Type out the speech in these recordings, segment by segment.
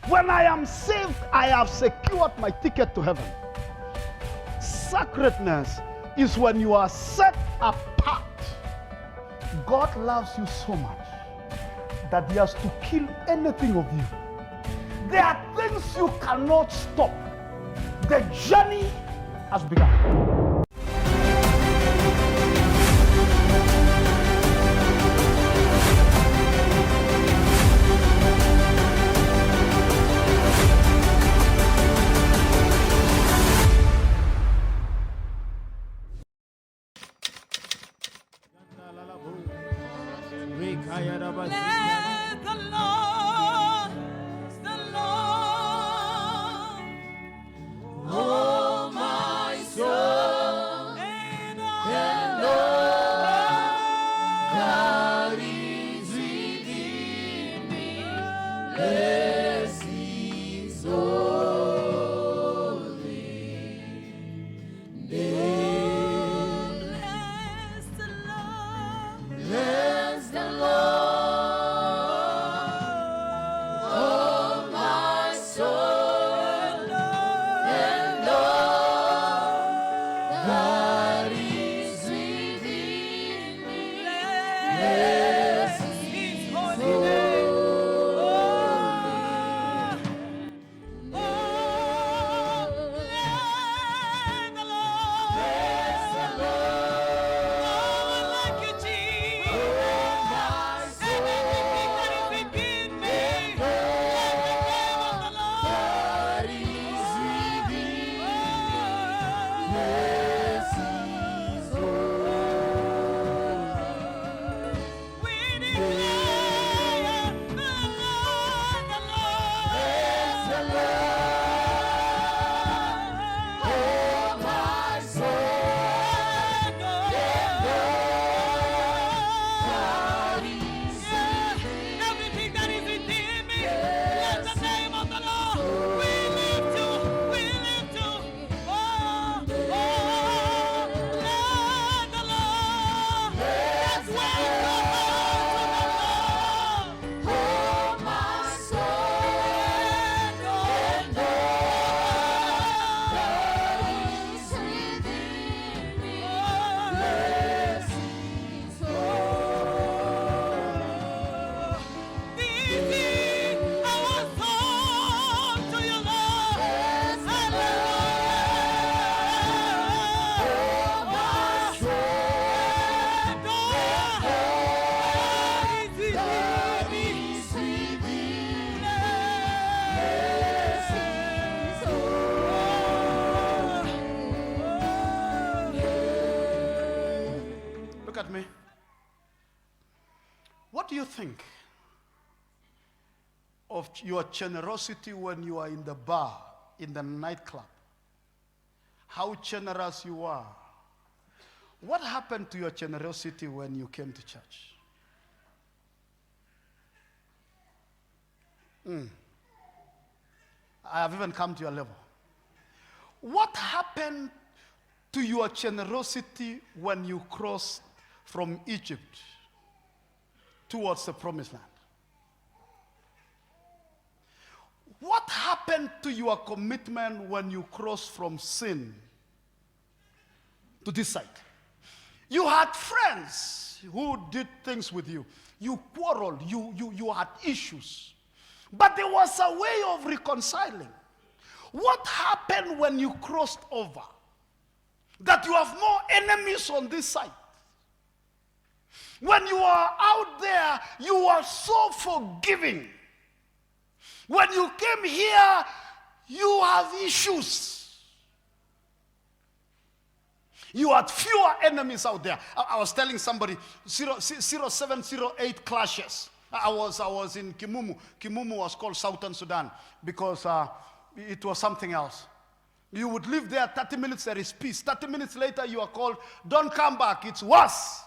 When I am saved, I have secured my ticket to heaven. Sacredness is when you are set apart. God loves you so much that he has to kill anything of you. There are things you cannot stop. The journey has begun. Let the Lord, oh my soul, and all that is within me, bless his holy name. Bless the Lord. Bless the Lord, oh my soul, and all that is within me. Bless his holy name. Oh, let the Lord. Bless the Lord. Oh, I like you, Jesus. Oh, my soul. And everything that is within me. Let the name of the Lord. That is within me. Bless his holy. We declare the Lord, the Lord. Bless the Lord, oh my soul, and all that is everything that is within me. Bless the name of the Lord. We lift you, we lift you. Oh, let the Lord. Let's welcome to the Lord. Oh, my soul, and all that is within me. Bless his holy. This is our song to you, Lord. Hallelujah. Oh, my soul, and all that is within me. Bless his holy. Look at me. What do you think of your generosity when you are in the bar, in the nightclub? How generous you are. What happened to your generosity when you came to church? I have even come to your level. What happened to your generosity when you crossed from Egypt towards the promised land? What happened to your commitment when you crossed from sin to this side? You had friends who did things with you. You quarreled, you had issues. But there was a way of reconciling. What happened when you crossed over? That you have more enemies on this side. When you are out there, you are so forgiving. When you came here, you have issues. You had fewer enemies out there. I was telling somebody, 0708 clashes. I was in Kimumu. Kimumu was called Southern Sudan because it was something else. You would live there, 30 minutes, there is peace. 30 minutes later, you are called, don't come back, it's worse.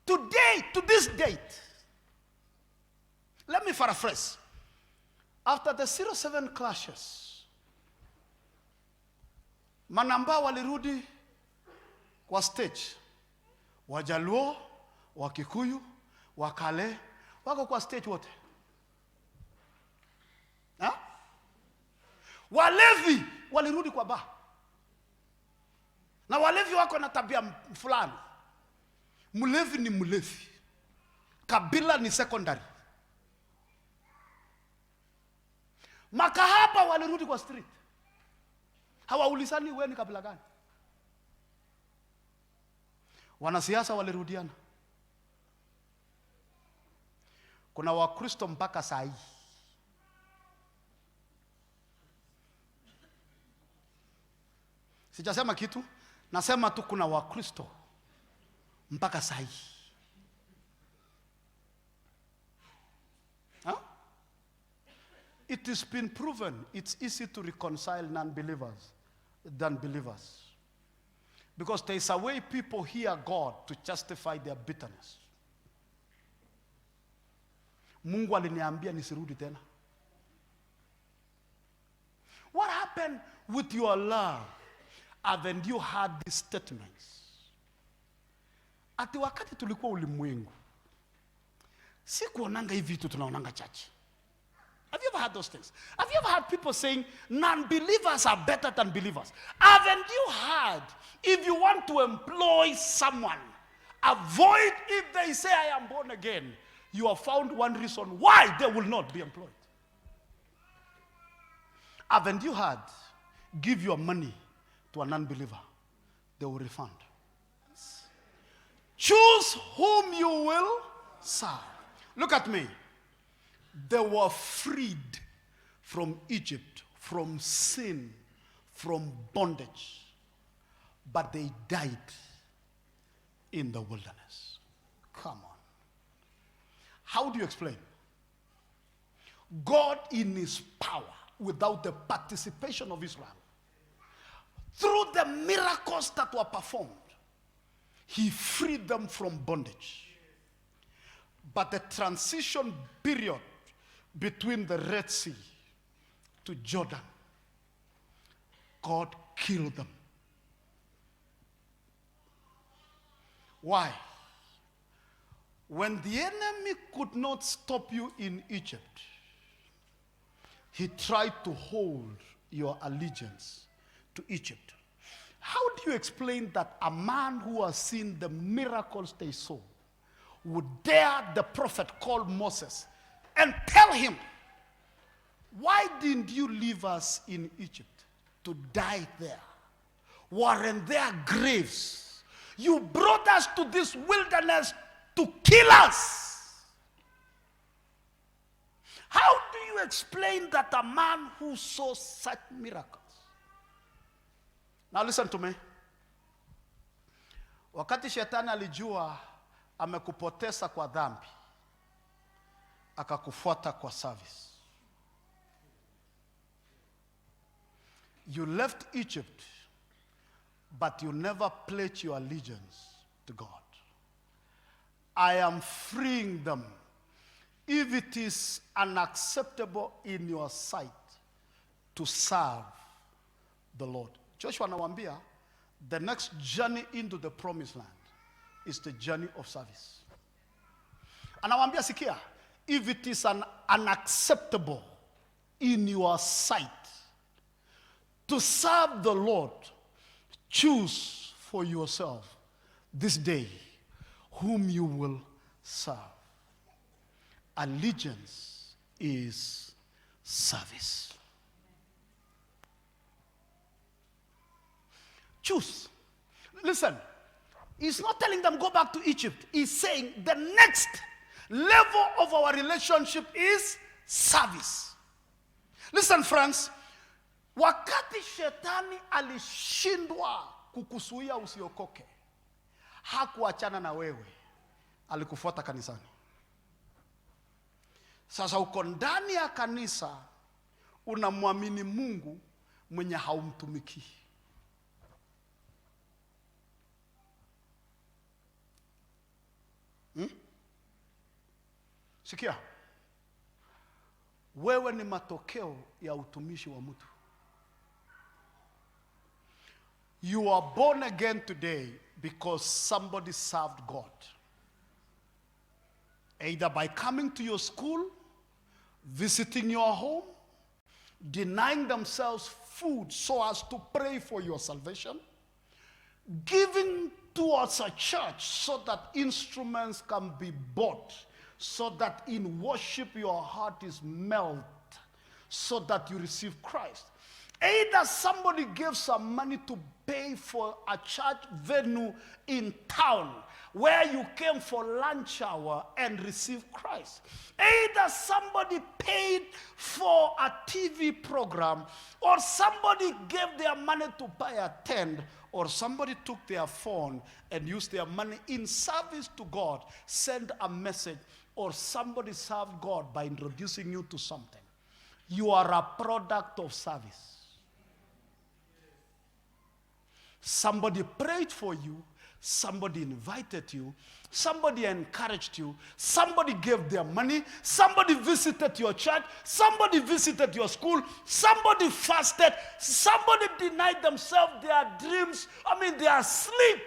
Today, to this date, let me paraphrase. After the 07 clashes, Manamba walirudi kwa stage. Wajaluo, Wakikuyu, Wakale, wako kwa stage wote. Walevi walirudi kwa baa. Na walevi wako na tabia fulani. Mlevi ni mlevi. Kabila ni secondary. Makahaba walirudi kwa street. Hawaulizani wewe ni kabila gani. Wanasiasa walirudiana. Kuna Wakristo mpaka saa hii. Sijasema kitu, nasema tu kuna Wakristo mpaka saa hii. Huh? It has been proven it's easy to reconcile non-believers than believers. Because there is a way people hear God to justify their bitterness. Mungu aliniambia nisirudi tena. What happened with your love? Haven't you heard these statements? Ati wakati tulikuwa ulimwengu, si kuonanga hivi vitu tunaonanga church. Have you ever heard those things? Have you ever heard people saying non-believers are better than believers? Haven't you heard, if you want to employ someone, avoid if they say I am born again, you have found one reason why they will not be employed. Haven't you heard, give your money to a non-believer, they will refund. Choose whom you will serve. Look at me. They were freed from Egypt, from sin, from bondage, but they died in the wilderness. Come on. How do you explain? God in his power, without the participation of Israel, through the miracles that were performed, he freed them from bondage. But the transition period between the Red Sea to Jordan, God killed them. Why? When the enemy could not stop you in Egypt, he tried to hold your allegiance to Egypt. How do you explain that a man who has seen the miracles they saw would dare the prophet called Moses and tell him, why didn't you leave us in Egypt to die there? Weren't there graves? You brought us to this wilderness to kill us. How do you explain that a man who saw such miracles? Now listen to me. Wakati shetani alijua amekupoteza kwa dhambi, akakufuata kwa service. You left Egypt, but you never pledged your allegiance to God. I am freeing them. If it is unacceptable in your sight to serve the Lord. Joshua anawaambia, the next journey into the promised land is the journey of service. Anawaambia, sikia, if it is unacceptable in your sight to serve the Lord, choose for yourself this day whom you will serve. Allegiance is service. Choose. Listen, he's not telling them go back to Egypt. He's saying the next level of our relationship is service. Listen, friends, wakati shetani alishindwa kukusuia usiokoke, hakuachana na wewe, alikufuata kanisani. Sasa uko ndani ya kanisa, unamwamini Mungu mwenye haumtumiki. Sikia, wewe ni matokeo ya utumishi wa mtu. You are born again today because somebody served God. Either by coming to your school, visiting your home, denying themselves food so as to pray for your salvation, giving towards a church so that instruments can be bought, so that in worship your heart is melted, so that you receive Christ. Either somebody gives some money to pay for a church venue in town where you came for lunch hour and received Christ. Either somebody paid for a TV program, or somebody gave their money to buy a tent, or somebody took their phone and used their money in service to God, send a message, or somebody served God by introducing you to something. You are a product of service. Somebody prayed for you, somebody invited you, somebody encouraged you, somebody gave their money, somebody visited your church, somebody visited your school, somebody fasted, somebody denied themselves their dreams, their sleep.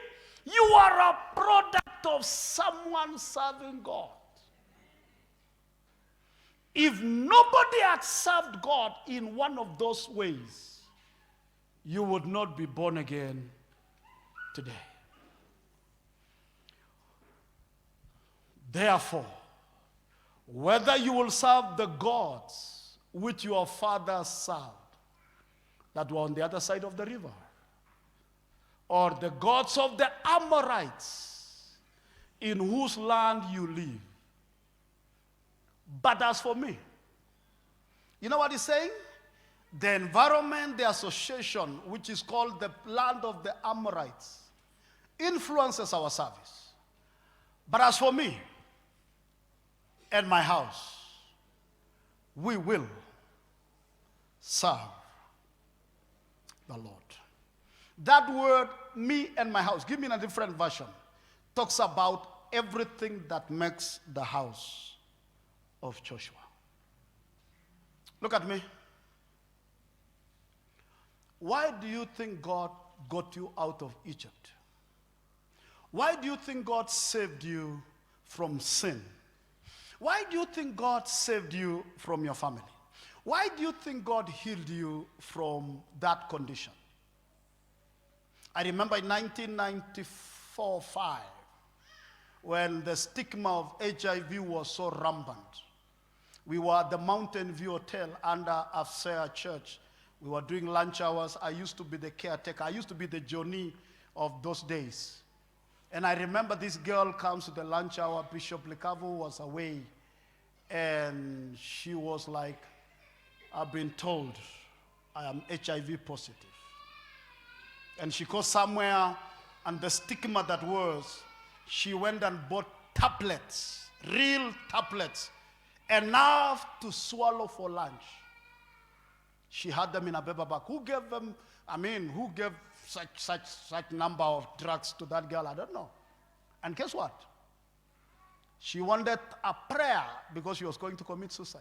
You are a product of someone serving God. If nobody had served God in one of those ways, you would not be born again today. Therefore, whether you will serve the gods which your fathers served, that were on the other side of the river, or the gods of the Amorites in whose land you live. But as for me, you know what he's saying? The environment, the association, which is called the land of the Amorites, influences our service. But as for me and my house, we will serve the Lord. That word, me and my house, give me a different version, talks about everything that makes the house of Joshua. Look at me. Why do you think God got you out of Egypt? Why do you think God saved you from sin? Why do you think God saved you from your family? Why do you think God healed you from that condition? I remember in 1994-5, when the stigma of HIV was so rampant. We were at the Mountain View Hotel under Afsea Church. We were doing lunch hours. I used to be the caretaker. I used to be the Johnny of those days. And I remember this girl comes to the lunch hour. Bishop Lekavu was away. And she was like, I've been told I am HIV positive. And she goes somewhere, and the stigma that was, she went and bought tablets, real tablets, enough to swallow for lunch. She had them in a paper bag. Who gave them, who gave such number of drugs to that girl? I don't know. And guess what? She wanted a prayer because she was going to commit suicide.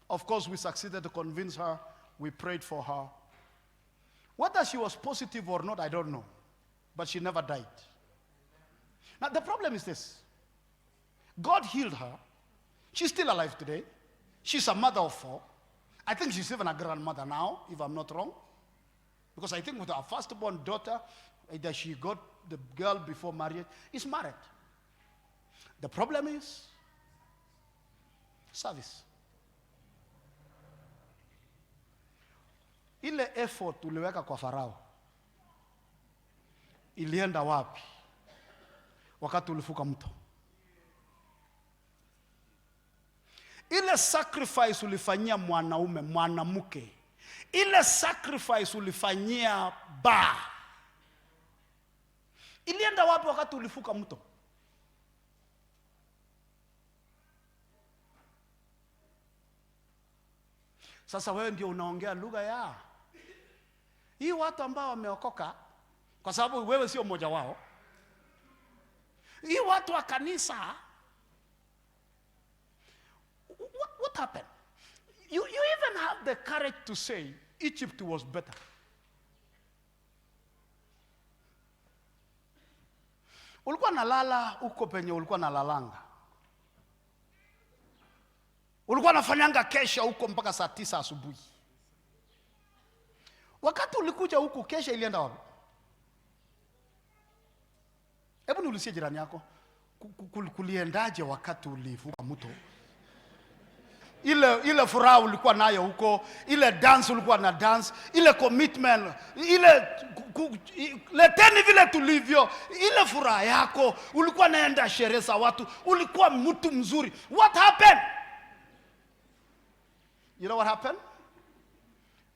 Of course, we succeeded to convince her. We prayed for her. Whether she was positive or not, I don't know. But she never died. Now, the problem is this. God healed her. She's still alive today. She's a mother of 4. I think she's even a grandmother now, if I'm not wrong. Because I think with her firstborn daughter, either she got the girl before marriage, is married. The problem is service. Ile effort uliweka kwa Farao ilienda wapi wakati ulifuka mto? Ile sacrifice ulifanyia mwanaume, mwanamke, ile sacrifice ulifanyia ilienda wapi wakati ulifuka mto? Sasa wewe ndio unaongea lugha ya hii watu ambao wameokoka, kwa sababu wewe sio mmoja wao. Hii watu wa kanisa, what happened? You even have the courage to say Egypt was better. Ulikuwa nalala uko penye ulikuwa nalalanga. Ulikuwa nafanyanga kesha huko mpaka saa 9 asubuhi. Wakati ulikuja huku kesha ilienda wapi? Hebu niulizie jirani yako, kuliendaje wakati ulivuka mto? Ile furaha ulikuwa nayo huko, ile dance ulikuwa na dance, ile commitment, leteni vile tulivyo, ile furaha yako, ulikuwa naenda sherehe za watu, ulikuwa mtu mzuri. What happened? You know what happened?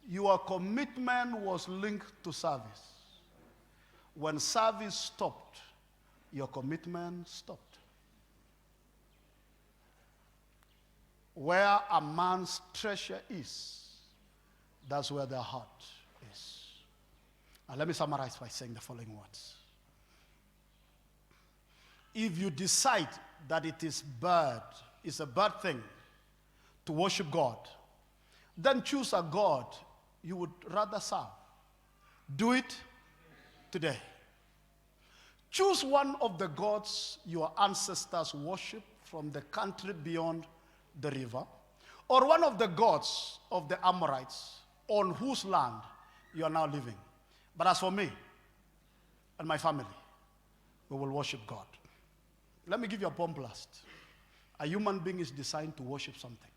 Your commitment was linked to service. When service stopped, your commitment stopped. Where a man's treasure is, that's where their heart is. Now let me summarize by saying the following words. If you decide that it's a bad thing to worship God, then choose a God you would rather serve. Do it today. Choose one of the gods your ancestors worshiped from the country beyond the river, or one of the gods of the Amorites on whose land you are now living. But as for me and my family, we will worship God. Let me give you a bomb blast. A human being is designed to worship something.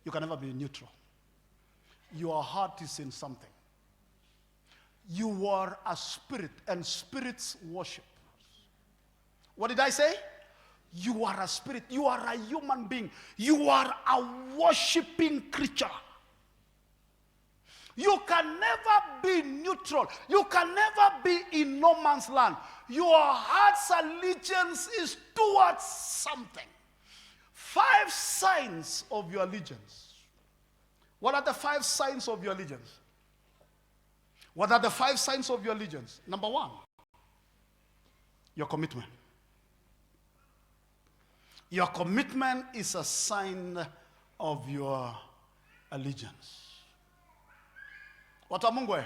You can never be neutral. Your heart is in something. You are a spirit, and spirits worship. What did I say? You are a spirit. You are a human being. You are a worshiping creature. You can never be neutral. You can never be in no man's land. Your heart's allegiance is towards something. 5 signs of your allegiance. What are the 5 signs of your allegiance? What are the 5 signs of your allegiance? Number 1, your commitment. Your commitment is a sign of your allegiance. Watu wa Mungu,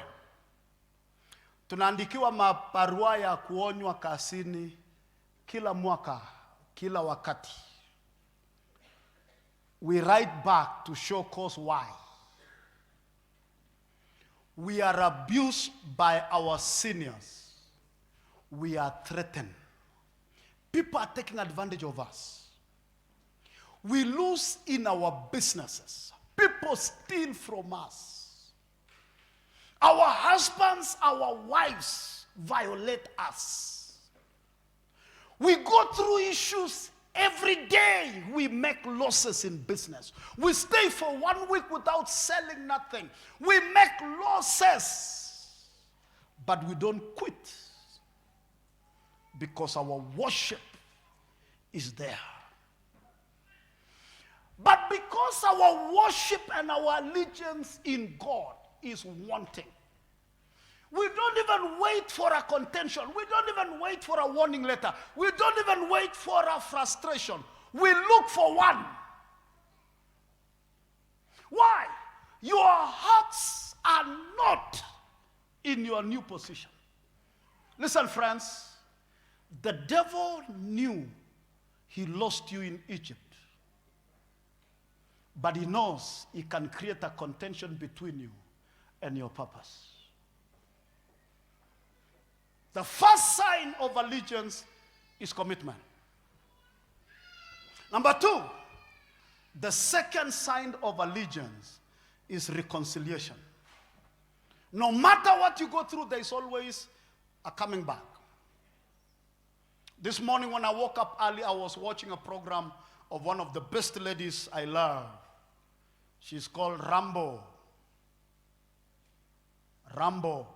tunaandikiwa mabarua ya kuonywa kazini kila mwaka, kila wakati. We write back to show cause why. We are abused by our seniors. We are threatened. People are taking advantage of us. We lose in our businesses. People steal from us. Our husbands, our wives violate us. We go through issues every day. We make losses in business. We stay for 1 week without selling nothing. We make losses. But we don't quit because our worship is there. But because our worship and our allegiance in God is wanting, we don't even wait for a contention. We don't even wait for a warning letter. We don't even wait for a frustration. We look for one. Why? Your hearts are not in your new position. Listen, friends, the devil knew he lost you in Egypt. But he knows he can create a contention between you and your purpose. The first sign of allegiance is commitment. Number 2, the second sign of allegiance is reconciliation. No matter what you go through, there is always a coming back. This morning when I woke up early, I was watching a program of one of the best ladies I love. She's called Rambo. Rambo.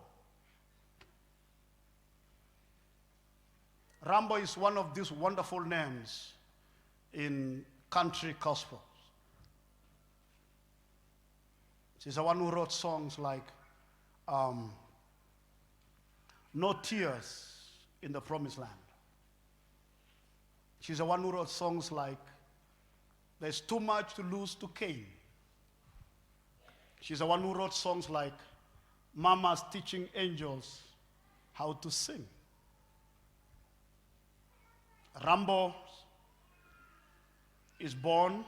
Rambo is one of these wonderful names in country gospels. She's the one who wrote songs like No Tears in the Promised Land. She's the one who wrote songs like There's Too Much to Lose to Cain. She's the one who wrote songs like Mama's Teaching Angels How to Sing. Rambo is born,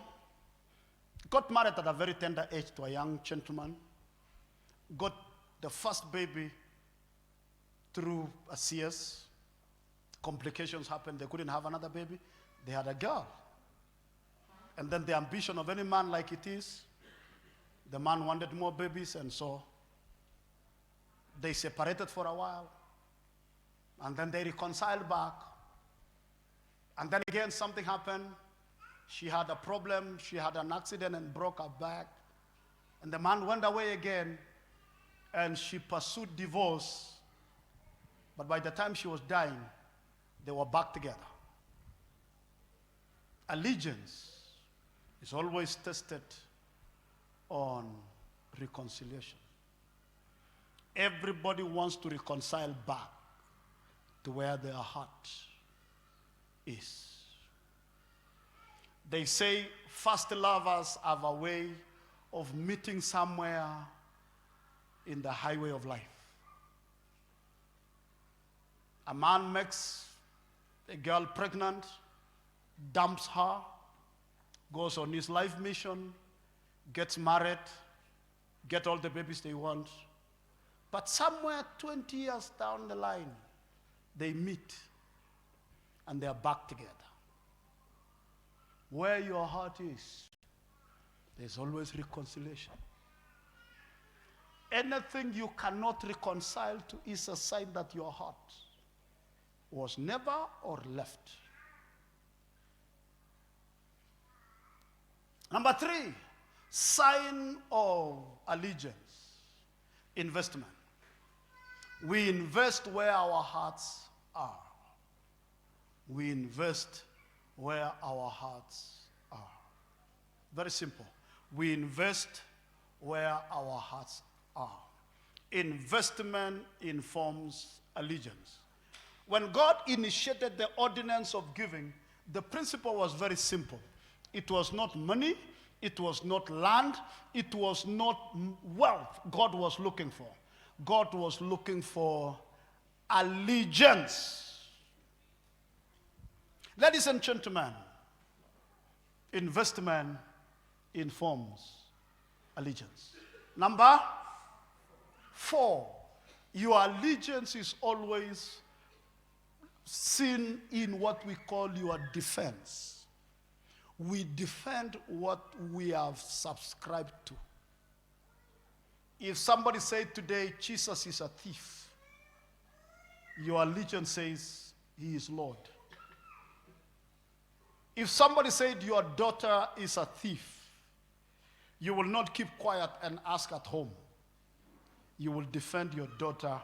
got married at a very tender age to a young gentleman, got the first baby through a CS. Complications happened. They couldn't have another baby. They had a girl. And then the ambition of any man like it is, the man wanted more babies, and so they separated for a while. And then they reconciled back. And then again, something happened. She had a problem. She had an accident and broke her back. And the man went away again, and she pursued divorce. But by the time she was dying, they were back together. Allegiance is always tested on reconciliation. Everybody wants to reconcile back to where their heart is. They say first lovers have a way of meeting somewhere in the highway of life. A man makes a girl pregnant, dumps her, goes on his life mission, gets married, get all the babies they want. But somewhere 20 years down the line, they meet and they're back together. Where your heart is, there's always reconciliation. Anything you cannot reconcile to is a sign that your heart was never or left. Number 3, sign of allegiance, investment. We invest where our hearts are. We invest where our hearts are. Very simple. We invest where our hearts are. Investment informs allegiance. When God initiated the ordinance of giving, the principle was very simple. It was not money, it was not land, it was not wealth God was looking for. God was looking for allegiance. Ladies and gentlemen, investment informs allegiance. Number 4, your allegiance is always seen in what we call your defense. We defend what we have subscribed to. If somebody said today, Jesus is a thief, your allegiance says he is Lord. If somebody said your daughter is a thief, you will not keep quiet and ask at home. You will defend your daughter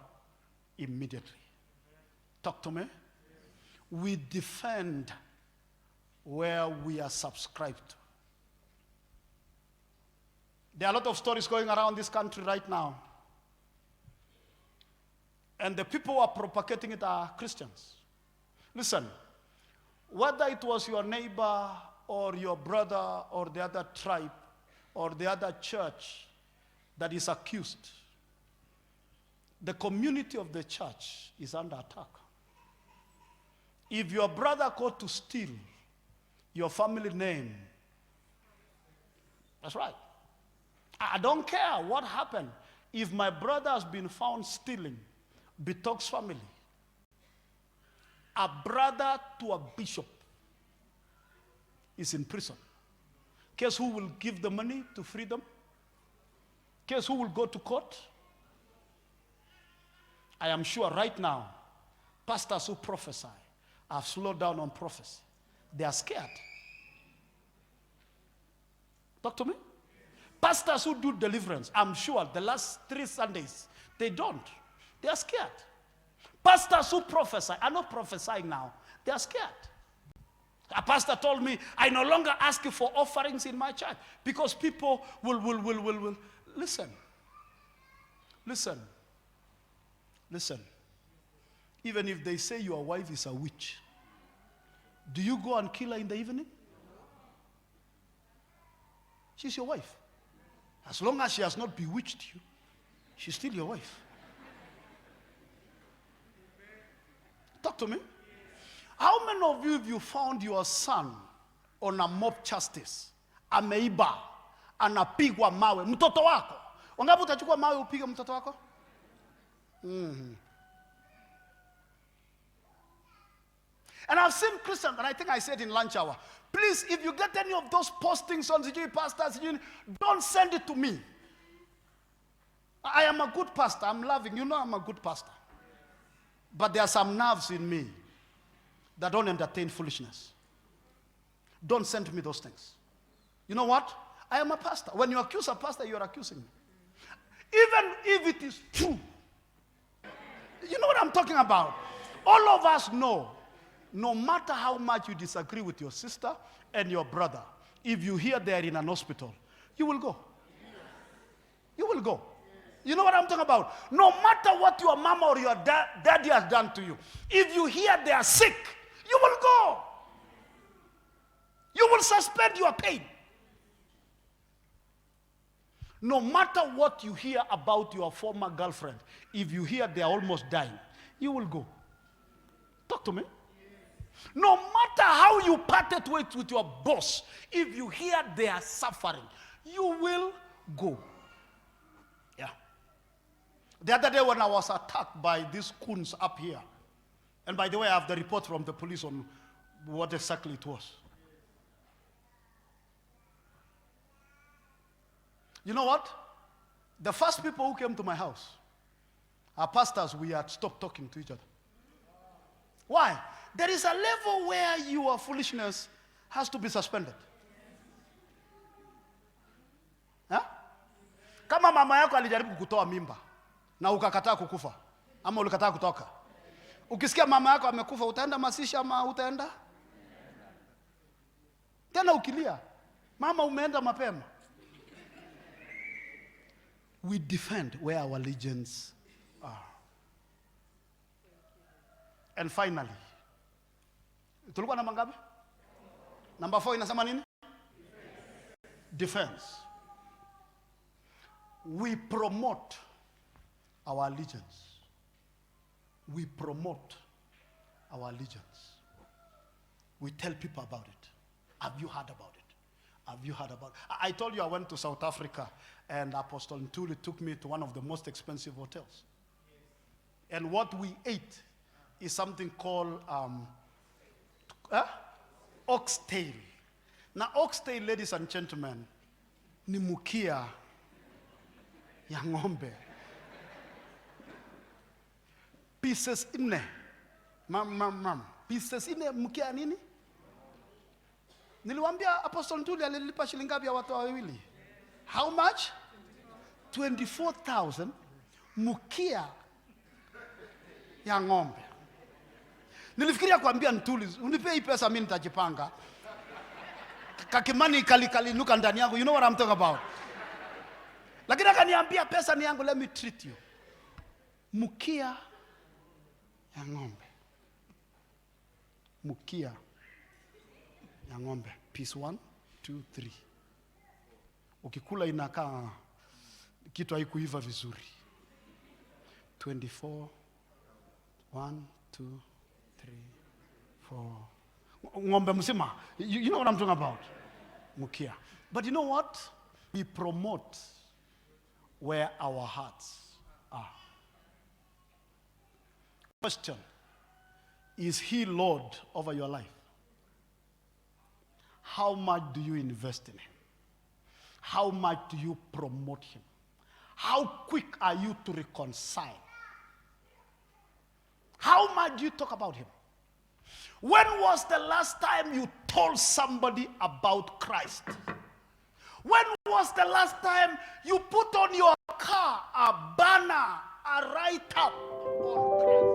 immediately. Talk to me. We defend where we are subscribed to. There are a lot of stories going around this country right now. And the people who are propagating it are Christians. Listen, whether it was your neighbor or your brother or the other tribe or the other church that is accused, the community of the church is under attack. If your brother got to steal your family name, that's right. I don't care what happened. If my brother has been found stealing Bitok's family, a brother to a bishop is in prison. Guess who will give the money to freedom? Guess who will go to court? I am sure right now, pastors who prophesy have slowed down on prophecy. They are scared. Talk to me. Pastors who do deliverance, I'm sure the last 3 Sundays, they don't. They are scared. Pastors who prophesy are not prophesying now. They are scared. A pastor told me, I no longer ask you for offerings in my church because people will. Listen. Even if they say your wife is a witch, do you go and kill her in the evening? She's your wife. As long as she has not bewitched you, she's still your wife. Talk to me. How many of you, if you found your son on a mob justice, ameiba, anapigwa mawe, mtoto wako. Wangapi utachukua mawe upige mtoto wako? And I've seen Christians, and I think I said in lunch hour, please, if you get any of those postings on the pastors, don't send it to me. I am a good pastor. I'm loving. You know I'm a good pastor. But there are some nerves in me that don't entertain foolishness. Don't send me those things. You know what? I am a pastor. When you accuse a pastor, you are accusing me. Even if it is true. You know what I'm talking about? All of us know, no matter how much you disagree with your sister and your brother, if you hear they're in an hospital, you will go. You will go. You know what I'm talking about? No matter what your mama or your daddy has done to you, if you hear they are sick, you will go. You will suspend your pain. No matter what you hear about your former girlfriend, if you hear they are almost dying, you will go. Talk to me. No matter how you parted ways with your boss, if you hear they are suffering, you will go. Yeah. The other day when I was attacked by these coons up here, and by the way, I have the report from the police on what exactly it was. You know what? The first people who came to my house are pastors. We had stopped talking to each other. Why? There is a level where your foolishness has to be suspended. Huh? Kama mama yako alijaribu kutoa mimba na ukakataa kukufa ama ulikataa kutoka, ukisikia mama yako amekufa, utaenda mazishi ama utaenda? Tena ukilia, mama umeenda mapema. We defend where our allegiance are. And finally, tulikuwa namba ngapi? Number 4 inasema nini? Defense. We promote our allegiance. We promote our allegiance. We tell people about it. Have you heard about it? Have you heard about it? I told you I went to South Africa and Apostle Ntuli took me to one of the most expensive hotels. And what we ate is something called oxtail. Now oxtail, ladies and gentlemen, ni mukia ya ng'ombe. Pieces ine. Pieces ine mukia nini? Niliwaambia Apostle Ntuli alilipa shilingi ngapi ya watu wawili? How much? 24,000 mukia ya ng'ombe. Nilifikiria kuambia Ntuli, unipe hii pesa mimi nitajipanga. Kakimani kalinuka ndani yangu. You know what I'm talking about? Lakini akaniambia pesa ni yangu, let me treat you. Mukia ya ng'ombe. Mukia ya ng'ombe. Piece 1, 2, 3. Ukikula inakaa kitu haikuiva vizuri. 24, 1, 2, 3, 4. Ng'ombe mzima. You know what I'm talking about? Mukia. But you know what? We promote where our hearts are. Question. Is he Lord over your life? How much do you invest in him? How much do you promote him? How quick are you to reconcile? How much do you talk about him? When was the last time you told somebody about Christ? When was the last time you put on your car a banner, a write-up on Christ?